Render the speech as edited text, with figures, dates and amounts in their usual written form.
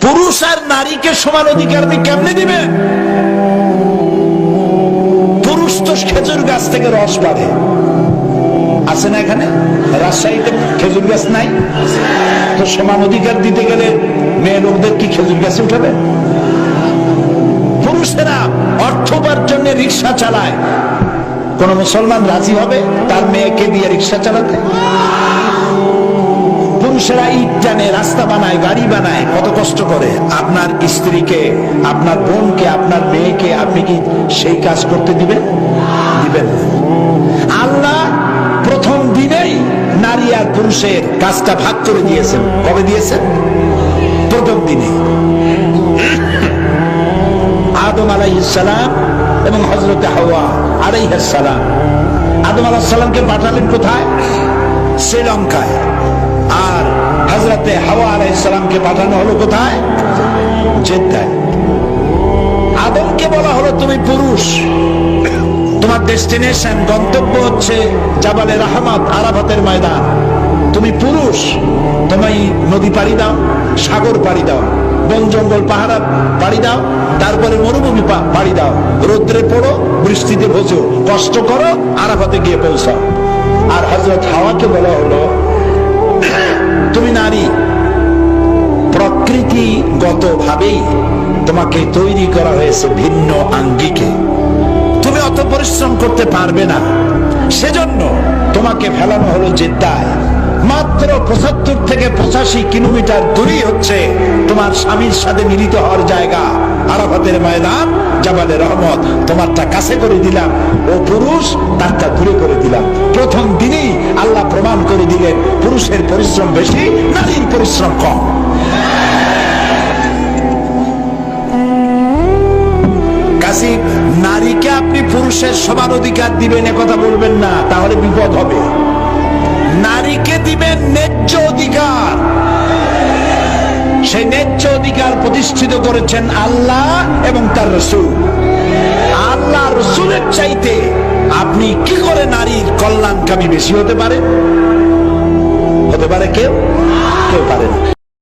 পুরুষ আর নারীকে সমান অধিকার কেমনে দিবে? পুরুষ তো খেজুর গাছ থেকে রস পাড়ে, আছে না? এখানে রাজশাহীতে খেজুর গাছ নাই, তো সমান অধিকার দিতে গেলে মেয়ে লোকদের কি খেজুর গাছে উঠাবে? পুরুষেরা অর্থ উপার্জনে রিক্সা চালায়, কোন মুসলমান রাজি হবে তার মেয়েকে দিয়ে রিক্সা চালাতে? পুরুষেরা ইট টানে, রাস্তা বানায়, গাড়ি বানায়, কত কষ্ট করে। আপনার স্ত্রীকে, আপনার বোনকে, আপনার মেয়েকে আপনি কি সেই কাজ করতে দিবেন? দিবেন? আল্লাহ প্রথম দিনেই নারী আর পুরুষের কাজটা ভাগ করে দিয়েছেন। কবে দিয়েছেন? প্রথম দিনে। আদম আলাইহিস সালাম এবং হযরত হাওয়া আলাইহিস সালাম। আদম আলাইহিস সালামকে পাঠালেন কোথায়? শ্রীলঙ্কায়। আর হযরতে হাওয়া আলাইহিস সালামকে পাঠানো হলো কোথায়? জেদ্দায়। আদমকে বলা হলো তুমি পুরুষ, তোমার ডেস্টিনেশন, গন্তব্য হচ্ছে জাবালে রাহমাত, আরাফাতের ময়দান। তুমি পুরুষ, তুমি নদী পাড়ি দাও, সাগর পাড়ি দাও, বন জঙ্গল পাহাড় পাড়ি দাও, তারপরে মরুভূমি পাড়ি দাও, রৌদ্রে পড়ো, বৃষ্টিতে ভোজো, কষ্ট করো, আরাফাতে গিয়ে পৌঁছাও। আর হযরত হাওয়াকে বলা হলো তুমি নারী, প্রকৃতিগত ভাবেই তোমাকে তৈরি করা হয়েছে ভিন্ন আঙ্গিকে, তুমি অত পরিশ্রম করতে পারবে না, সেজন্য তোমাকে ফেলানো হলো জেদ্দায়। মাত্র ৭৫ থেকে ৮৫ কিলোমিটার দূরেই হচ্ছে তোমার স্বামীর সাথে মিলিত হওয়ার জায়গা, আরাফাতের ময়দান, জাবালে রহমত। তোমারটা কাছে করে দিলাম, ও পুরুষ তারটা দূরে করে দিলাম। প্রথম দিনেই আল্লাহ প্রমাণ করে দিলেন পুরুষের পরিশ্রম বেশি, নারীর পরিশ্রম কম। কাজী নারীকে আপনি পুরুষের সমান অধিকার দিবেন এ কথা বলবেন না, তাহলে বিপদ হবে। নারীকে দিবেন ন্যায্য অধিকার। সেই ন্যায্য অধিকার প্রতিষ্ঠিত করেছেন আল্লাহ এবং তার রাসূল। আল্লাহ রাসূলের চাইতে আপনি কি করে নারীর কল্যাণকামী বেশি হতে পারে? হতে পারে কেউ? কেউ পারে না।